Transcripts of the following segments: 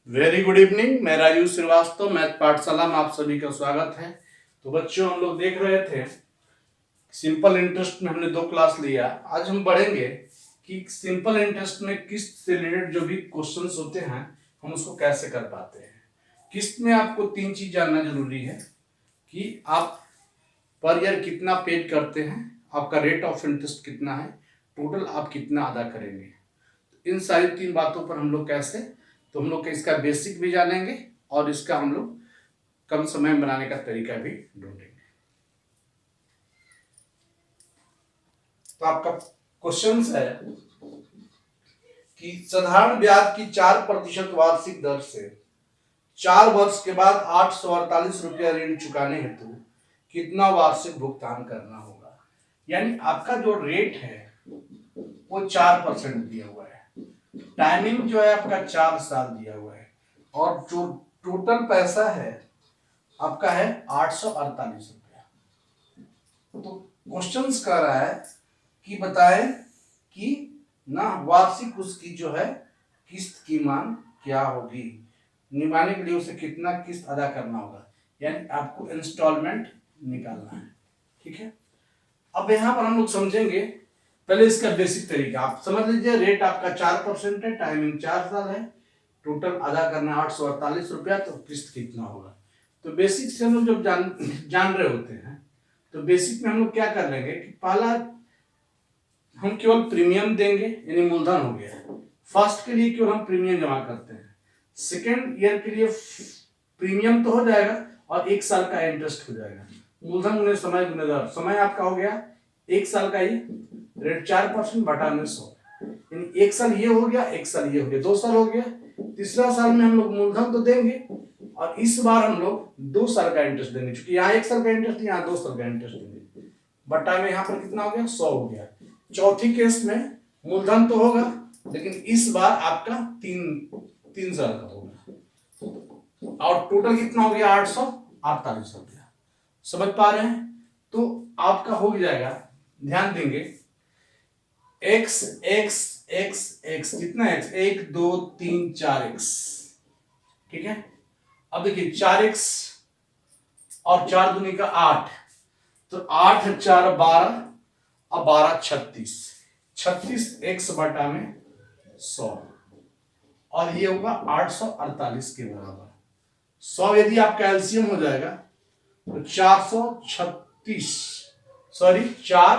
Very good evening. मैं Rajiv Srivastava, math पाठशाला में आप सभी का स्वागत है। तो बच्चों, हम लोग देख रहे थे सिंपल इंटरेस्ट में हमने 2 क्लास लिया। आज हम बढ़ेंगे कि सिंपल इंटरेस्ट में किस्त से रिलेटेड जो भी क्वेश्चंस होते हैं हम उसको कैसे कर पाते हैं। किस्त में आपको 3 चीज जानना जरूरी है कि आप पर ईयर कितना पेड करते हैं, आपका रेट ऑफ इंटरेस्ट कितना है, टोटल आप कितना अदा करेंगे। इन सारी 3 बातों पर हम लोग कैसे, तो हम लोग इसका बेसिक भी जानेंगे और इसका हम लोग कम समय में बनाने का तरीका भी ढूंढेंगे। तो आपका क्वेश्चन है कि साधारण ब्याज की 4% वार्षिक दर से 4 वर्ष के बाद 848 रुपया ऋण चुकाने हेतु कितना वार्षिक भुगतान करना होगा। यानी आपका जो रेट है वो 4% दिया हुआ है, टाइमिंग जो है आपका 4 साल दिया हुआ है, और जो टोटल पैसा है आपका है 848 रुपया। तो क्वेश्चन कह रहा है कि बताएं कि ना वार्षिक उसकी जो है किस्त की मान क्या होगी, निभाने के लिए उसे कितना किस्त अदा करना होगा, यानी आपको इंस्टॉलमेंट निकालना है। ठीक है, अब यहाँ पर हम लोग समझेंगे पहले इसका बेसिक तरीका। आप समझ लीजिए, रेट आपका 4% है, टाइमिंग 4 साल है, टोटल अदा करना 848 रुपया, तो किस्त कितना होगा। तो बेसिक से हम लोग जब जान रहे होते हैं तो बेसिक में हम लोग क्या कर लेंगे कि पहला हम केवल प्रीमियम देंगे, यानी मूलधन हो गया। फर्स्ट के लिए केवल हम प्रीमियम जमा करते हैं, सेकेंड ईयर के लिए प्रीमियम तो हो जाएगा और 1 साल का इंटरेस्ट हो जाएगा। मूलधन गुने समय गुने दर, समय आपका हो गया 1 साल का ही, रेट 4% बटा में 100, यानी 1 साल ये हो गया, 1 साल ये हो गया, 2 साल हो गया। तीसरा साल में हम लोग मूलधन तो देंगे और इस बार हम लोग 2 साल का इंटरेस्ट देंगे, क्योंकि यहाँ 1 साल का इंटरेस्ट, यहाँ 2 साल का इंटरेस्ट देंगे। बटा में यहाँ पर कितना हो गया, 100 हो गया। चौथी केस में मूलधन तो होगा लेकिन इस बार आपका 3 साल का होगा और टोटल कितना हो गया, 848 रुपया। समझ पा रहे हैं? तो आपका हो जाएगा, ध्यान देंगे, x x x x कितना x, 1 2 3 4 x। ठीक है, अब देखिए 4x और 4 दूनी का 8, तो 8 4 12 और 12 36, 36 x बटा में 100 और ये होगा 848 के बराबर। 100 यदि आपका एलसीएम हो जाएगा तो 436, सॉरी 4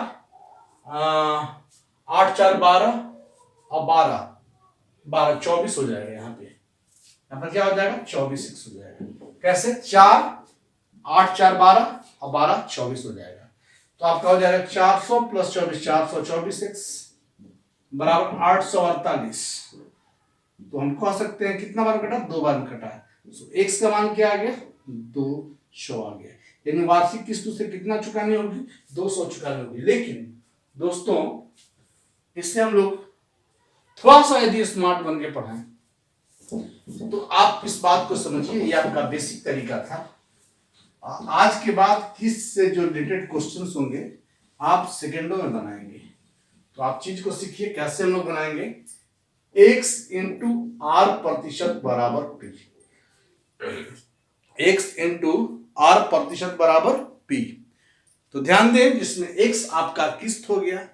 8 4 12 और 12 12 24 हो जाएगा। यहाँ पर क्या हो जाएगा, 24 x हो जाएगा। कैसे, 4 8 4 12 और 12 24 हो जाएगा। तो आपका हो जाएगा 400 प्लस 24, 424 x बराबर 848। तो हम कह सकते हैं कितना बार कटा, 2 बार कटा है। तो x का मान क्या आ गया, 200 आ गया। यानी वार्षिक किस्त से कितना चुकानी होगी, 200 चुकानी होगी। लेकिन दोस्तों, इससे हम लोग थोड़ा सा यदि स्मार्ट बन के पढ़ाएं तो आप इस बात को समझिए, ये आपका बेसिक तरीका था। आज के बाद किस्त से जो रिलेटेड क्वेश्चंस होंगे आप सेकेंडों में बनाएंगे। तो आप चीज को सीखिए, कैसे हम लोग बनाएंगे। x इंटू आर प्रतिशत बराबर p, x इंटू आर प्रतिशत बराबर p। तो ध्यान दें, जिसमें x आपका किस्त हो गया,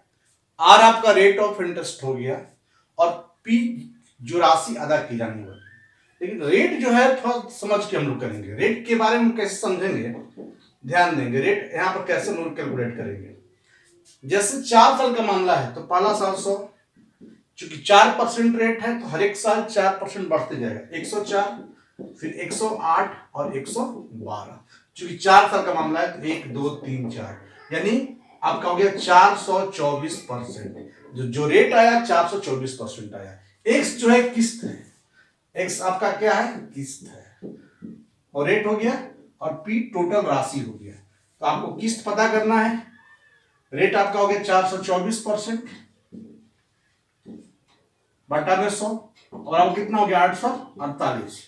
r आपका रेट ऑफ इंटरेस्ट हो गया और p जो राशि अदा की जानी होगी। लेकिन रेट जो है थोड़ा समझ के हम लोग करेंगे। रेट के बारे में कैसे समझेंगे, ध्यान देंगे। रेट यहाँ पर कैसे हम लोग कैलकुलेट करेंगे। जैसे 4 साल का मामला है तो पहला साल 100, चूंकि 4% रेट है तो हर एक साल 4% बढ़ते जाएगा, 104 फिर 108 और 112। चूंकि 4 साल का मामला है तो 1 2 3 4, यानी आपका हो गया 424%। जो रेट आया 424% आया। एक्स जो है किस्त है, एक्स आपका क्या है, किस्त है, और रेट हो गया, और पी टोटल राशि हो गया। तो आपको किस्त पता करना है। रेट आपका हो गया 424% बटा में 100, और अब कितना हो गया 848।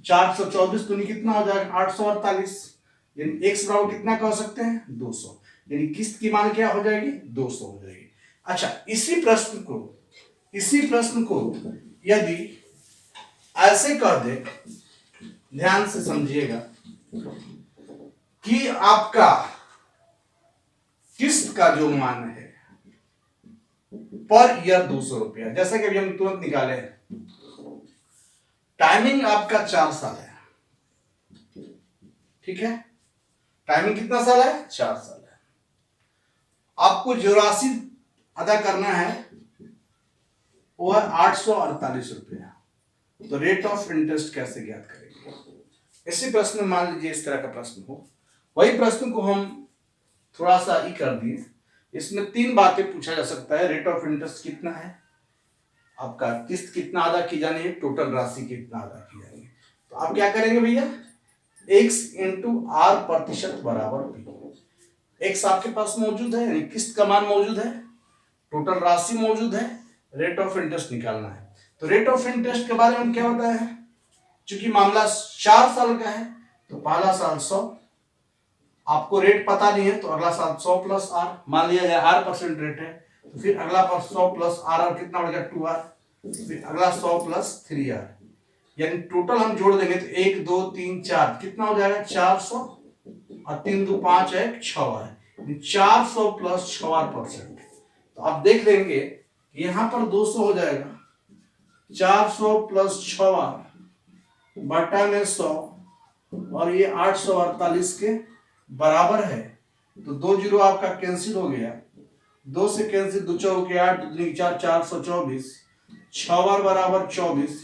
424 दूनी कितना हो जाएगा 848, यानी एक्स बराबर कितना कह सकते हैं, 200। यानी किस्त की मान क्या हो जाएगी, 200 हो जाएगी। अच्छा, इसी प्रश्न को यदि ऐसे कह दे, ध्यान से समझिएगा, कि आपका किस्त का जो मान है पर ईयर 200 रुपया, जैसा कि अभी हम तुरंत निकाले, टाइमिंग आपका 4 साल है, ठीक है, टाइमिंग कितना साल है, 4 साल है। आपको जो राशि अदा करना है वो है 848 रुपया। तो रेट ऑफ इंटरेस्ट कैसे ज्ञात करेंगे? इसी प्रश्न में मान लीजिए इस तरह का प्रश्न हो, वही प्रश्न को हम थोड़ा सा ही कर दिए। इसमें 3 बातें पूछा जा सकता है, रेट ऑफ इंटरेस्ट कितना है, आपका किस्त कितना अदा की जानी है, टोटल राशि कितना अदा की जानी है। तो आप क्या करेंगे भैया, x इंटू आर प्रतिशत बराबर p। x आपके पास मौजूद है, यानी किस्त का मान मौजूद है, टोटल राशि मौजूद है, रेट ऑफ इंटरेस्ट निकालना है। तो रेट ऑफ इंटरेस्ट के बारे में क्या बताया है, चूंकि मामला 4 साल का है तो पहला साल 100, आपको रेट पता नहीं है तो अगला साल 100 प्लस आर, मान लिया जाए R% रेट है, तो फिर अगला पर 100 प्लस आर, और कितना बढ़ गया 2R, फिर अगला 100 प्लस 3R, यानी टोटल हम जोड़ देंगे तो 1 2 3 4 कितना हो जाएगा 400, और 3 2 5 है 6 है, 400 प्लस 6%। तो आप देख लेंगे यहां पर 200 हो जाएगा, 400 प्लस 6 बटा में 100, और ये 848 के बराबर है। तो 2 जीरो आपका कैंसिल हो गया, 2 से कैंसिल, 2 चौके 8, 2 दूनी 4, 424, 6 बार बराबर 24,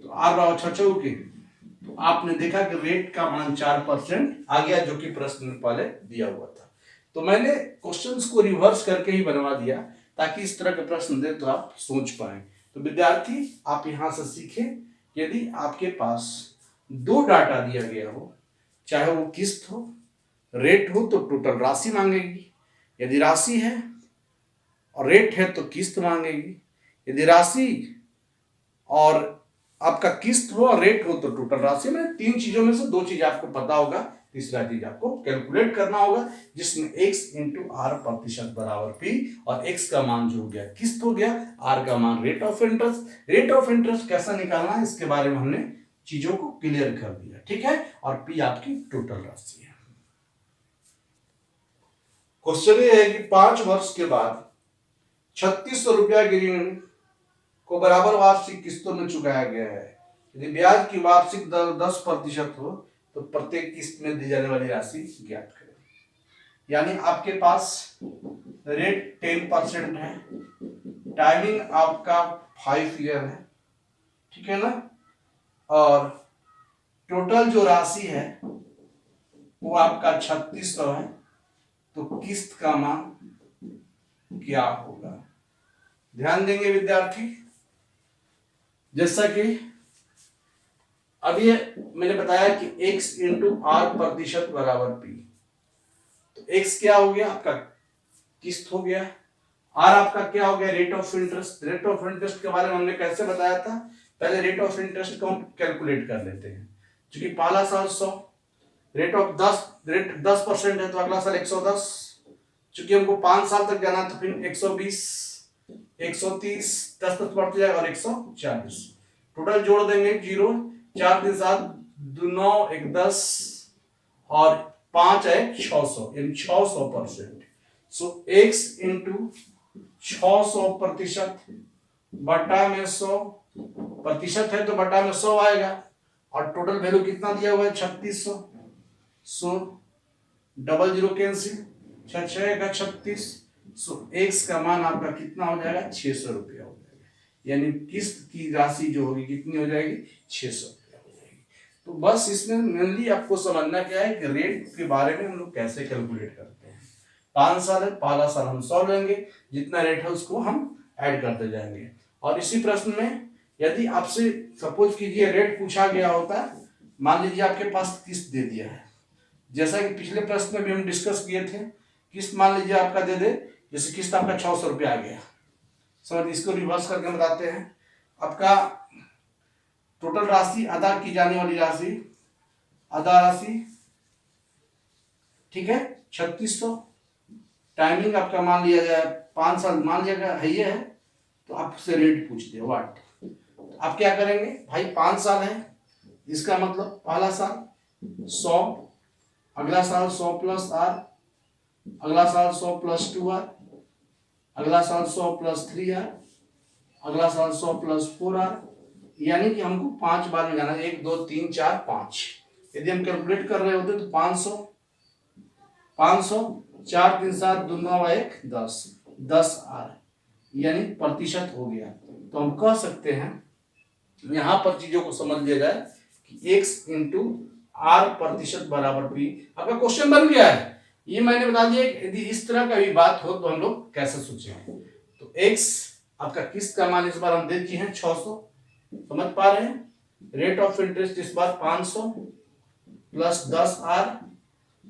तो आर बराबर 6 चौके। तो आपने देखा कि रेट का मान 4% आ गया, जो कि प्रश्न में पहले दिया हुआ था। तो मैंने क्वेश्चंस को रिवर्स करके ही बनवा दिया, ताकि इस तरह के प्रश्न दे तो आप सोच पाए। तो विद्यार्थी आप यहां से सीखें, यदि आपके पास 2 डाटा दिया गया हो, चाहे वो किस्त हो, रेट हो, तो टोटल राशि मांगेगी, यदि राशि है और रेट है तो किस्त मांगेगी, यदि राशि और आपका किस्त हो और रेट हो तो टोटल राशि में। 3 चीजों में से 2 चीज आपको पता होगा, तीसरा चीज आपको कैलकुलेट करना होगा, जिसमें x इंटू आर प्रतिशत बराबर p, और x का मान जो हो गया किस्त हो गया, r का मान rate of interest. Rate of interest कैसा निकालना है इसके बारे में हमने चीजों को क्लियर कर दिया, ठीक है, और p आपकी टोटल राशि है। क्वेश्चन ये है कि 5 वर्ष के बाद 3600 रुपया की ऋण को बराबर वार्षिक किस्तों में चुकाया गया है। यदि ब्याज की वार्षिक दर 10% हो तो प्रत्येक किस्त में दी जाने वाली राशि ज्ञात करें। यानी आपके पास रेट 10% है, टाइमिंग आपका 5 ईयर है, ठीक है ना, और टोटल जो राशि है वो आपका 3600 है, तो किस्त का मान क्या होगा? ध्यान देंगे विद्यार्थी, जैसा कि अभी मैंने बताया कि x इंटू आर प्रतिशत बराबर p। तो x क्या हो गया, आपका किस्त हो गया, r आपका क्या हो गया, rate of interest. Rate of interest के बारे में हमने कैसे बताया था, पहले रेट ऑफ इंटरेस्ट को हम कैलकुलेट कर लेते हैं। क्योंकि पहला साल 100, रेट 10% है, तो अगला साल 110, चूंकि हमको 5 साल तक जाना तो फिर 120, 130, 10 बढ़ते जाएगा, और 140। टोटल जोड़ देंगे, 0 4 3 7 9 1 10, और 5 है 600, यानी 600%। सो x इंटू 600% बटा में 100, प्रतिशत है तो बटा में 100 आएगा, और टोटल वैल्यू कितना दिया हुआ है 3600। सो डबल जीरो कैंसिल, 6 का 36। सो x का मान आपका कितना हो जाएगा, 600 रुपया हो जाएगा, यानी किस्त की राशि जो होगी कितनी हो जाएगी, 600 रुपया हो जाएगी। तो बस इसमें मेनली आपको समझना क्या है कि रेट के बारे में हम लोग कैसे कैलकुलेट करते हैं। 5 साल है, पहला साल हम 100 लेंगे, जितना रेट है उसको हम ऐड करते जाएंगे। और इसी प्रश्न में यदि आपसे सपोज कीजिए रेट पूछा गया होता है, मान लीजिए आपके पास किस्त दे दिया है, जैसा कि पिछले प्रश्न में भी हम डिस्कस किए थे, किस्त मान लीजिए आपका दे दे, जैसे किस्त आपका 600 रुपया आ गया, समझ, इसको रिवर्स करके बताते हैं। आपका टोटल राशि, अदा की जाने वाली राशि, अदा राशि, ठीक है, 3600, टाइमिंग आपका मान लिया जाए 5 साल मान लिया गया है, ये है, तो आपसे रेट पूछते हैं व्हाट, आप क्या करेंगे भाई, 5 साल है, इसका मतलब पहला साल 100, अगला साल 100 प्लस आर, अगला साल 100 प्लस 2r, अगला साल 100 प्लस 3r, अगला साल 100 प्लस 4r, यानी कि हमको 5 बार में जाना है, 1 2 3 4 5। यदि हम कैलकुलेट कर रहे होते तो 500 500 4 3 7 2 9 1 10 10r, यानी प्रतिशत हो गया। तो हम कह सकते हैं यहां पर चीजों को समझ लिया जाए कि x इंटू आर प्रतिशत बराबर p। आपका क्वेश्चन बन गया है, ये मैंने बता दिया। यदि इस तरह का भी बात हो तो हम लोग कैसे सोचेंगे। तो x आपका किस्त का मान इस बार हम दे दिए हैं 600, समझ पा रहे हैं। रेट ऑफ इंटरेस्ट इस बार 500 प्लस 10r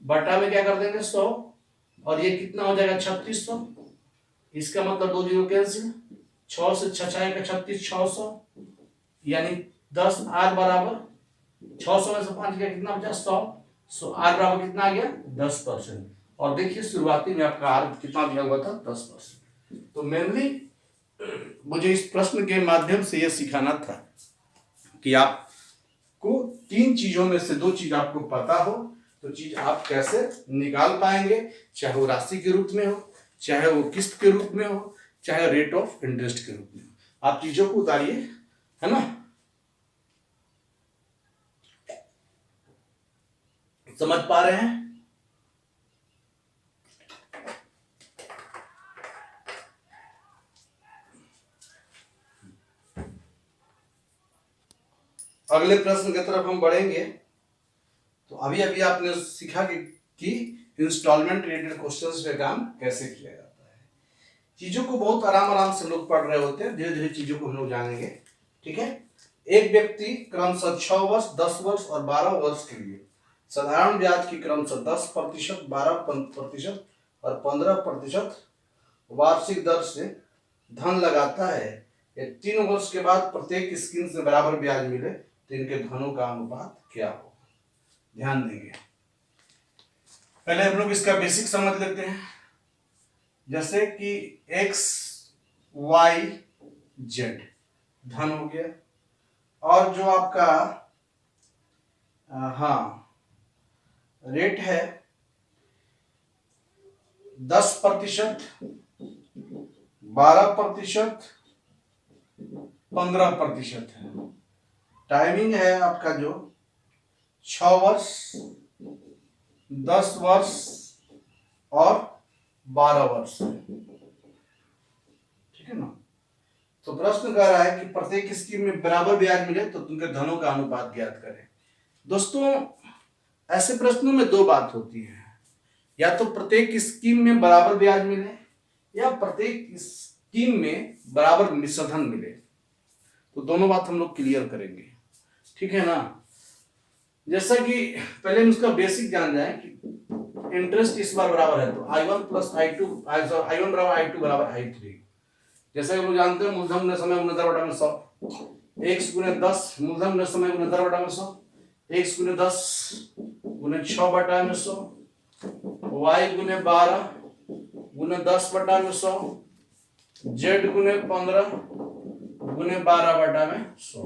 बटा में क्या कर देंगे 100, और ये कितना हो जाएगा 3600। इसका मतलब 2 जीरो कैंसिल, 6 से 6 6 36 600, यानी 10r बराबर 600 में से 5 गया कितना बचा 100, सो r बराबर कितना आ गया 10%। और देखिए शुरुआती में आपका r कितना दिया हुआ था 10%। तो मेनली मुझे इस प्रश्न के माध्यम से यह सिखाना था कि आपको 3 चीजों में से 2 चीज आपको पता हो तो चीज आप कैसे निकाल पाएंगे, चाहे वो राशि के रूप में हो, चाहे वो किस्त के रूप में हो, चाहे रेट ऑफ इंटरेस्ट के रूप में हो। आप चीजों को उतारिए, है ना, समझ पा रहे हैं। अगले प्रश्न की तरफ हम बढ़ेंगे। तो अभी अभी आपने सीखा कि इंस्टॉलमेंट रिलेटेड क्वेश्चंस पे काम कैसे किया जाता है। चीजों को बहुत आराम आराम से लोग पढ़ रहे होते हैं, धीरे धीरे चीजों को हम लोग जानेंगे, ठीक है। एक व्यक्ति क्रमशः 6 वर्ष 10 वर्ष और 12 वर्ष के लिए साधारण ब्याज की क्रमशः 10%, 12% और 15% वार्षिक दर से धन लगाता है। ये 3 वर्ष के बाद प्रत्येक स्कीम से बराबर ब्याज मिले तो इनके धनों का अनुपात क्या होगा। ध्यान देंगे, पहले हम लोग इसका बेसिक समझ लेते हैं। जैसे कि x y z धन हो गया, और जो आपका रेट है 10%, 12%, 15% है। टाइमिंग है आपका जो 6 वर्ष 10 वर्ष और 12 वर्ष, ठीक है ना। तो प्रश्न कह रहा है कि प्रत्येक स्कीम में बराबर ब्याज मिले तो उनके धनों का अनुपात ज्ञात करें। दोस्तों ऐसे प्रश्नों में 2 बात होती है, या तो प्रत्येक स्कीम में बराबर ब्याज मिले या प्रत्येक स्कीम में बराबर मिश्रधन मिले। तो दोनों बात हम लोग क्लियर करेंगे, ठीक है ना। जैसा कि पहले हम उसका बेसिक जान जाए कि इंटरेस्ट इस बार बराबर है तो I1 प्लस I2 I1 बराबर I2 बराबर I3। जैसा कि हम जानते हैं मूलधन गुणे समय गुणे दर बटा में 100, x गुणे 10 मूलधन गुणे समय गुणे दर बटा में 100, x गुणे 10 गुणे 6 बटा में 100, y गुणे 12 गुणे 10 बटा में 100, z गुणे 15 गुणे 12 बटा में 100।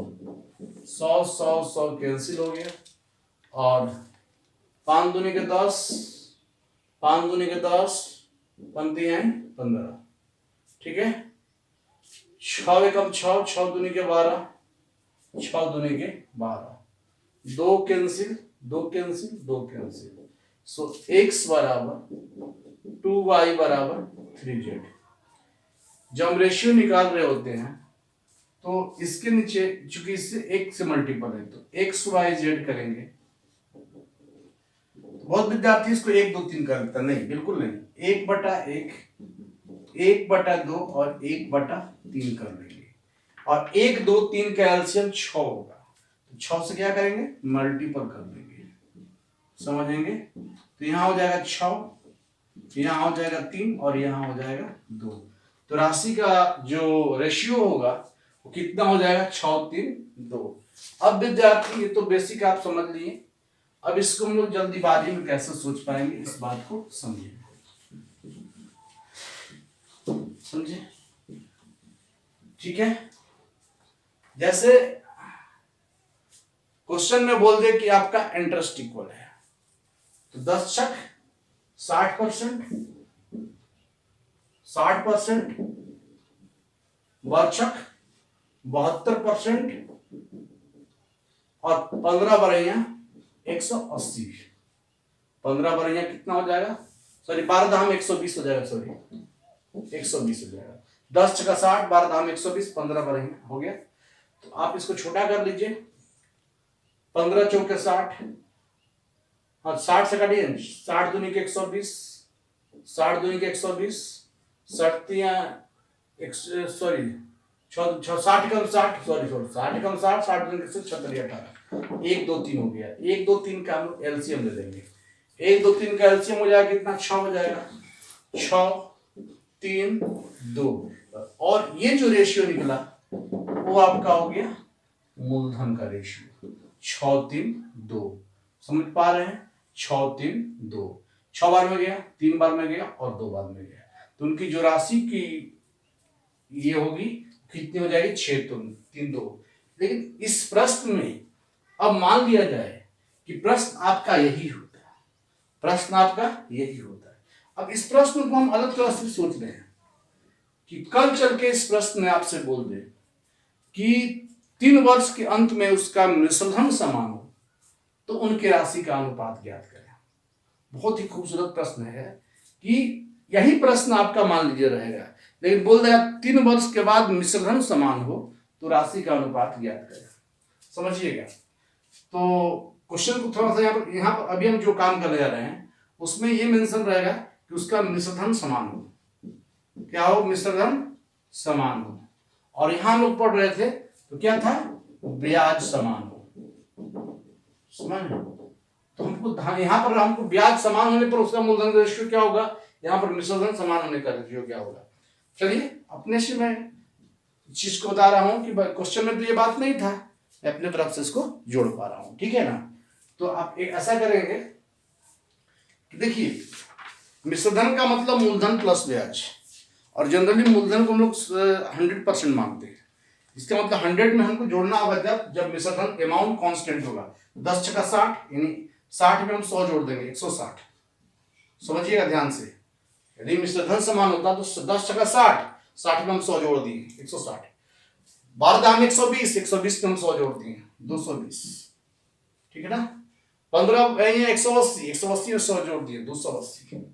100 100 100 कैंसिल हो गया, और 5 दूनी के 10 5 दूनी के 10 पंक्ति है 15, ठीक है। 6 एकम 6 6 दूनी के 12 6 दूनी के 12, 2 कैंसिल 2 कैंसिल 2 कैंसिल। सो x बराबर 2y बराबर 3z। जब हम रेशियो निकाल रहे होते हैं तो इसके नीचे चूंकि इससे 1 से मल्टीपल है तो x y z करेंगे। बहुत विद्यार्थी इसको 1 2 3 कर लेता, नहीं बिल्कुल नहीं, 1/1 1/2 और 1/3 कर लेंगे, और 1 2 3 का एलसीएम 6 होगा, तो 6 से क्या करेंगे मल्टीपल कर देंगे, समझेंगे। तो यहाँ हो जाएगा 6, यहाँ हो जाएगा 3 और यहाँ हो जाएगा 2। तो राशि का जो रेशियो होगा वो कितना हो जाएगा 6 3 2। अब विद्यार्थी ये तो बेसिक आप समझ लिए, अब इसको हम लोग जल्दीबाजी में कैसे सोच पाएंगे इस बात को समझिए, समझे, ठीक है। जैसे क्वेश्चन में बोल दे कि आपका इंटरेस्ट इक्वल है, तो 10 छक 60%, 60%, वर्षक 72% और 15 बरैया 180। 15 बरैया कितना हो जाएगा, सॉरी 12 धाम 120 हो जाएगा, सॉरी 120 हो जाएगा। 10 छका 60, 12 धाम 120, 15 बरैया हो गया। तो आप इसको छोटा कर लीजिए, 15 चौके 60, हाँ 60 से काटिए, 60 दूनी के 120, 60 दूनी के 120, 60 सॉरी 60 कम 60, सॉरी 60 कम 60, 60 दूनी के 36, 18, 1 2 3 हो गया। 1 2 3 का हम एलसीएम ले लेंगे। 1 2 3 का एलसीएम हो जाएगा कितना, 6 हो जाएगा, 6 3 2, और ये जो रेशियो निकला वो आपका हो गया मूलधन का रेशियो, 6 3 2। समझ पा रहे हैं, 6 3 2, 6 बार में गया, 3 बार में गया और 2 बार में गया, तो उनकी जो राशि की ये होगी कितनी हो जाएगी, 6 3 2। लेकिन इस प्रश्न में अब मान लिया जाए कि प्रश्न आपका यही होता है, प्रश्न आपका यही होता है। अब इस प्रश्न को हम अलग तरह से सोच रहे हैं कि कल चल के इस प्रश्न में आपसे बोल दे कि 3 वर्ष के अंत में उसका मिश्रधन समान हो तो उनके राशि का अनुपात ज्ञात करें। बहुत ही खूबसूरत प्रश्न है कि यही प्रश्न आपका मान लीजिए रहेगा, लेकिन बोल देगा 3 वर्ष के बाद मिश्रधन समान हो तो राशि का अनुपात ज्ञात करें। समझिएगा, तो क्वेश्चन को थोड़ा सा यहाँ पर अभी हम जो काम करने जा रहे हैं उसमें ये मेंशन रहेगा कि उसका मिश्रधन समान हो, क्या हो, मिश्रधन समान हो। और यहां हम लोग पढ़ रहे थे तो क्या था, ब्याज समान हो, समझ। तो हमको यहाँ पर हमको ब्याज समान होने पर उसका मूलधन का रेशियो क्या होगा, यहाँ पर मिश्रधन समान होने का रेशियो क्या होगा। चलिए अपने से मैं चीज को बता रहा हूं कि क्वेश्चन में तो ये बात नहीं था, मैं अपने तरफ से इसको जोड़ पा रहा हूं, ठीक है ना। तो आप एक ऐसा करेंगे कि देखिए मिश्रधन का मतलब मूलधन प्लस ब्याज, और जनरली मूलधन को हम लोग 100% मानते हैं। इसका मतलब 100 में हमको जोड़ना होगा जब मिश्रधन अमाउंट कांस्टेंट होगा। 10 छका 60, यानी 60 में हम 100 जोड़ देंगे, 160। समझिएगा ध्यान से, यदि मिश्रधन समान होता तो 10 छका 60, 60 में हम 100 जोड़ दिए, 160। 12 दाम 120, 120 में हम 100 जोड़ दिए, 220, ठीक है ना। 15 180, 180 में 100 जोड़ दिए, 280।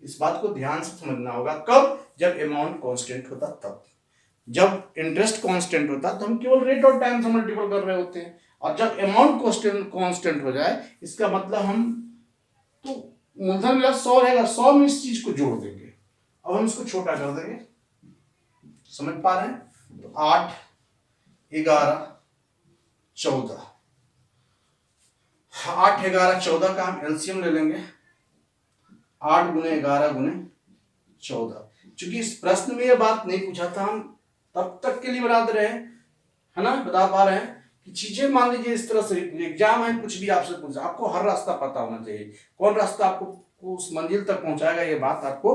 इस बात को ध्यान से समझना होगा, कब, जब अमाउंट कांस्टेंट होता तब। जब इंटरेस्ट कांस्टेंट होता तो हम केवल रेट और टाइम से मल्टीपल कर रहे होते हैं, और जब अमाउंट कांस्टेंट हो जाए इसका मतलब हम तो मूलधन मेरा 100 रहेगा, 100 में इस चीज को जोड़ देंगे। अब हम इसको छोटा कर देंगे, समझ पा रहे हैं। तो 8 11 14, 8 11 14 का हम एलसीएम ले लेंगे, 8 गुने 11 गुने 14। चूंकि इस प्रश्न में यह बात नहीं पूछा था, हम तब तक के लिए बना दे रहे हैं, है ना, बता पा रहे हैं कि चीजें मान लीजिए इस तरह से एग्जाम है, कुछ भी आपसे पूछा, आपको हर रास्ता पता होना चाहिए। कौन रास्ता आपको उस मंजिल तक पहुंचाएगा ये बात आपको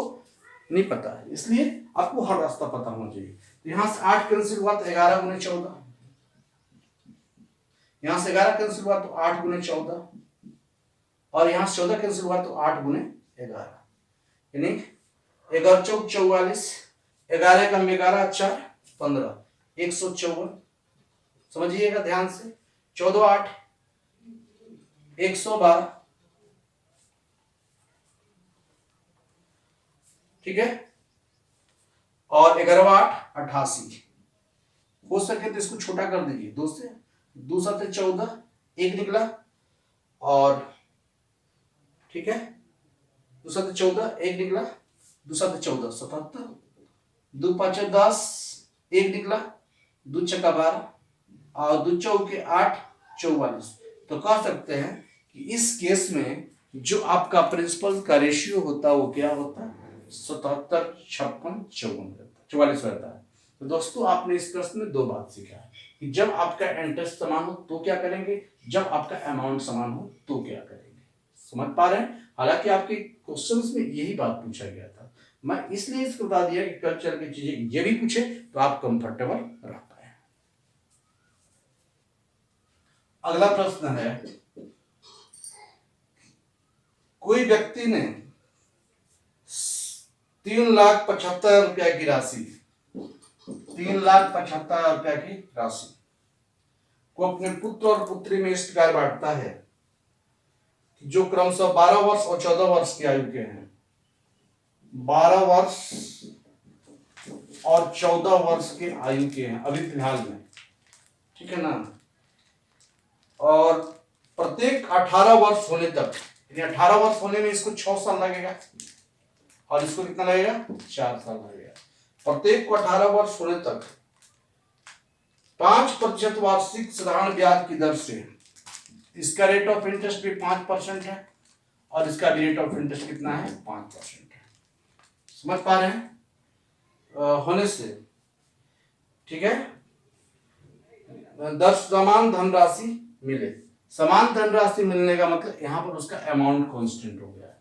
नहीं पता है, इसलिए आपको हर रास्ता पता होना चाहिए। तो यहां से 8 कैंसिल हुआ तो 11 गुने 14, यहां से 11 कैंसिल हुआ तो 8 गुने 14, और यहां से 14 कैंसिल हुआ तो 8 गुने 11, यानी 11 चौक 44, 11 कम 11 4 15, 154। समझिएगा ध्यान से, 14 8 112, ठीक है, और 11 8 88। हो सके तो इसको छोटा कर दीजिए, 2 से 2 7 14, 1 निकला, और ठीक है 2 7 14, 1 निकला, 2 7 14 77, 2 5 10, 1 निकला, 2 छक्का 12, और 2 चौके 8 44। तो कह सकते हैं कि इस केस में जो आपका प्रिंसिपल का रेशियो होता है वो क्या होता है, 77 56 44 रहता है। तो दोस्तों आपने इस प्रश्न में 2 बात सीखा है कि जब आपका इंटरेस्ट समान हो तो क्या करेंगे, जब आपका अमाउंट समान हो तो क्या करेंगे। समझ पा रहे हैं। हालांकि आपके क्वेश्चंस में यही बात पूछा गया था, मैं इसलिए इसको बता दिया कि कल चल के चीजें ये भी पूछे तो आप कंफर्टेबल रह पाए। अगला प्रश्न है, कोई व्यक्ति ने 3,75,000 की राशि 3,75,000 की राशि को अपने पुत्र और पुत्री में इस प्रकार बांटता है जो क्रमशः 12 वर्ष और 14 वर्ष की आयु के हैं। 12 वर्ष और 14 वर्ष के आयु के हैं अभी फिलहाल में, ठीक है ना। और प्रत्येक 18 वर्ष होने तक, यानी 18 वर्ष होने में इसको 6 साल लगेगा और इसको कितना लगेगा, 4 साल लगेगा। प्रत्येक को 18 वर्ष होने तक 5% वार्षिक साधारण ब्याज की दर से, इसका रेट ऑफ इंटरेस्ट भी 5% है और इसका भी रेट ऑफ इंटरेस्ट कितना है, 5% है। समझ पा रहे हैं होने से, ठीक है। समान धनराशि मिले, समान धनराशि मिलने का मतलब यहाँ पर उसका अमाउंट कांस्टेंट हो गया है।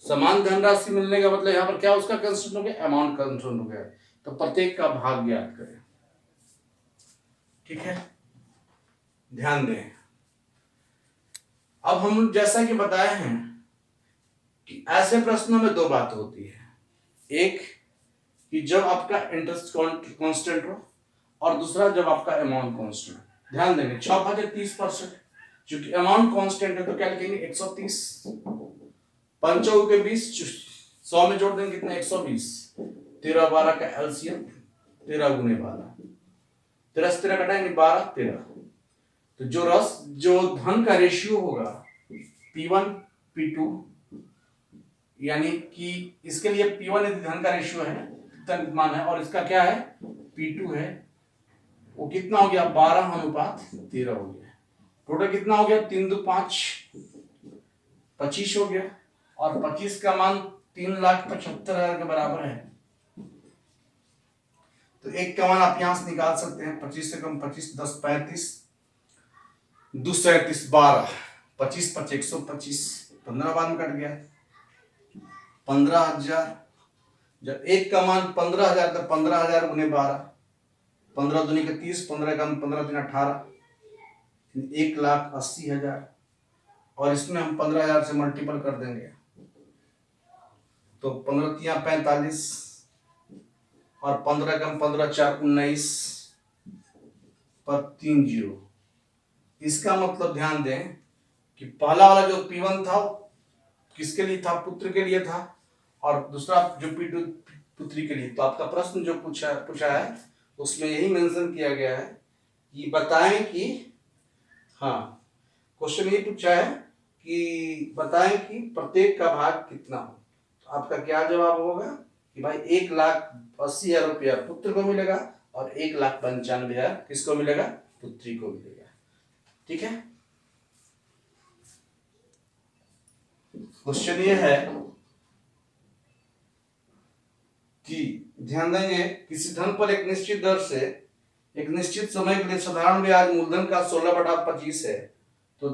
समान धनराशि मिलने का मतलब यहाँ पर क्या उसका कांस्टेंट हो गया, अमाउंट कांस्टेंट हो गया। तो प्रत्येक का भाग ज्ञात करें, ठीक है, ध्यान दें। अब हम जैसा कि बताए हैं कि ऐसे प्रश्नों में दो बात होती है, एक कि जब आपका इंटरेस्ट कांस्टेंट हो और दूसरा जब आपका अमाउंट कांस्टेंट। ध्यान देंगे 6/30%, क्योंकि अमाउंट कांस्टेंट है तो क्या लिखेंगे 130, 5 के 20, 100 में जोड़ देंगे कितना 120, 13-12 का एलसीएम 13 × 12, 13 से 13 घटाएंगे 12, 13। तो जो धन का रेशियो होगा P1 P2, यानी कि इसके लिए P1 यदि धन का रेशियो है मान है और इसका क्या है P2 है, वो कितना हो गया 12:13 हो गया। टोटल कितना हो गया 3 2 5 25 हो गया और 25 का मान 3,75,000 के बराबर है। तो एक का मान आप यहां से निकाल सकते हैं, 25 से कम 25, 10 35, 2 37 12, 25 5 125, 15 बाद में कट गया 15,000। जब एक का मान 15,000 तो 15,000 × 12, 15 दूनी के 30, 15 का 15 दिन 18, 1,80,000 और इसमें हम 15,000 से मल्टीपल कर देंगे तो 15 × 45 और 15 का 15 4 19 पर 3 0। इसका मतलब ध्यान दें कि पहला वाला जो P1 था किसके लिए था, पुत्र के लिए था, और दूसरा जो P2 पुत्री के लिए। तो आपका प्रश्न जो पूछा है उसमें यही मेंशन किया गया है कि बताएं कि, हाँ क्वेश्चन ये पूछा है कि बताएं कि प्रत्येक का भाग कितना हो। तो आपका क्या जवाब होगा कि भाई 1,80,000 रुपया पुत्र को मिलेगा और 1,95,000 किसको मिलेगा, पुत्री को मिलेगा। ठीक है, क्वेश्चन ये है कि ध्यान देंगे किसी धन पर एक निश्चित दर से एक निश्चित समय के लिए साधारण ब्याज मूलधन का 16/25 है, तो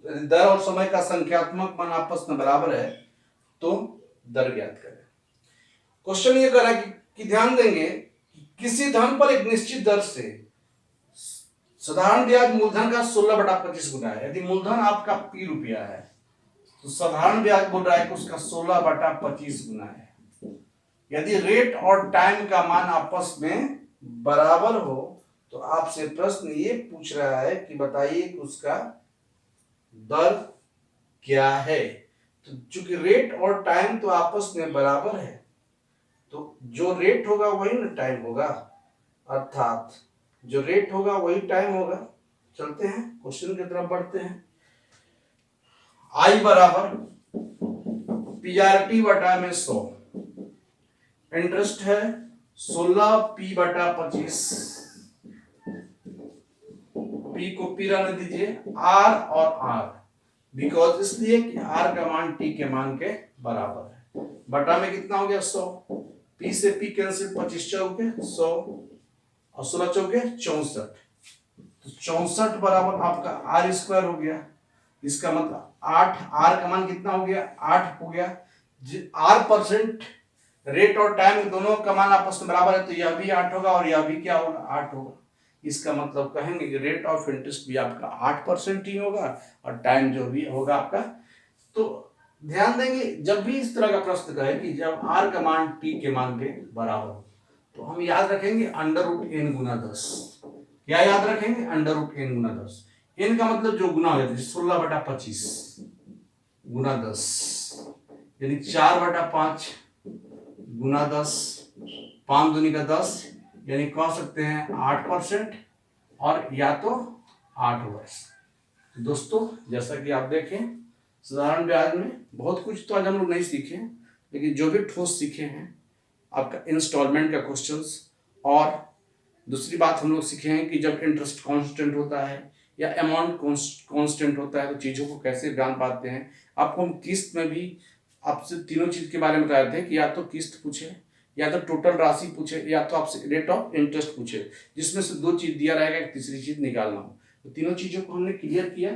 दर और समय का संख्यात्मक मान आपस में बराबर है तो दर ज्ञात करें। क्वेश्चन ये करा कि ध्यान देंगे कि किसी धन पर एक निश्चित दर से साधारण ब्याज मूलधन का 16/25 गुना है। यदि मूलधन आपका P रुपया है तो साधारण ब्याज बोल रहा है कि उसका 16/25 गुना है। यदि रेट और टाइम का मान आपस में बराबर हो तो आपसे प्रश्न ये पूछ रहा है कि बताइए कि उसका दर क्या है। तो चूंकि रेट और टाइम तो आपस में बराबर है तो जो रेट होगा वही ना टाइम होगा, अर्थात जो रेट होगा वही टाइम होगा। चलते हैं क्वेश्चन की तरफ बढ़ते हैं। I बराबर PRT बटा में 100, इंटरेस्ट है 16P/25, P को P रहने दीजिए, R और R, बिकॉज इसलिए कि R का मान T के मान के बराबर है। बटा में कितना हो गया 100, P से P कैंसिल, 25 चौके 100 और 16 चौके 64, तो 64 बराबर आपका R² हो गया। इसका मतलब 8, R का मान कितना हो गया 8 हो गया। R% रेट और टाइम दोनों का मान आपस में बराबर है तो यह भी 8 होगा और यह भी क्या होगा 8 होगा। इसका मतलब कहेंगे कि रेट ऑफ इंटरेस्ट भी आपका 8% ही होगा और टाइम जो भी होगा आपका। तो ध्यान देंगे जब भी इस तरह का प्रश्न कहे कि जब r का मान t के मान के बराबर हो तो हम याद रखेंगे √n गुना 10। क्या याद रखेंगे? √n गुना 10। n का मतलब जो गुना हो जाता है 16/25 गुना 10 यानी 4/5 गुना 10, 5 दूनी का 10 यानी कह सकते हैं 8% और या तो 8 वर्ष। दोस्तों जैसा कि आप देखें साधारण ब्याज में बहुत कुछ तो आज हम लोग नहीं सीखे, लेकिन जो भी ठोस सीखे हैं आपका इंस्टॉलमेंट का क्वेश्चंस, और दूसरी बात हम लोग सीखे हैं कि जब इंटरेस्ट कांस्टेंट होता है या अमाउंट कांस्टेंट होता है तो चीज़ों को कैसे जान पाते हैं। आपको हम किस्त में भी आपसे तीनों चीज़ के बारे में बताए थे कि या तो किस्त पूछे, या तो टोटल राशि पूछे, या तो आपसे रेट ऑफ इंटरेस्ट पूछे, जिसमें से 2 चीज़ दिया रहेगा, एक तीसरी चीज़ निकालना हो। तो तीनों चीज़ों को हमने क्लियर किया।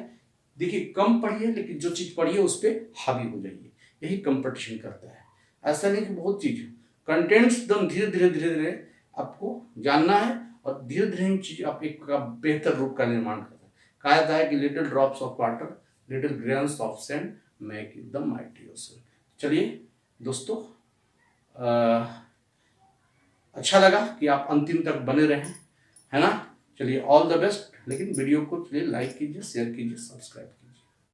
देखिए कम पढ़िए लेकिन जो चीज़ पढ़िए उस पर हावी हो जाइए, यही कंपटीशन करता है। ऐसा नहीं कि बहुत चीज़ कंटेंट्स एकदम धीरे धीरे धीरे धीरे आपको जानना है और धीरे धीरे चीज आप एक बेहतर रूप का निर्माण कर रहे हैं। कहा जाता है कि little drops of water little grains of sand make the mighty ocean. चलिए दोस्तों अच्छा लगा कि आप अंतिम तक बने रहें, है ना। चलिए ऑल द बेस्ट। लेकिन वीडियो को चलिए लाइक कीजिए, शेयर कीजिए, सब्सक्राइब कीजिए।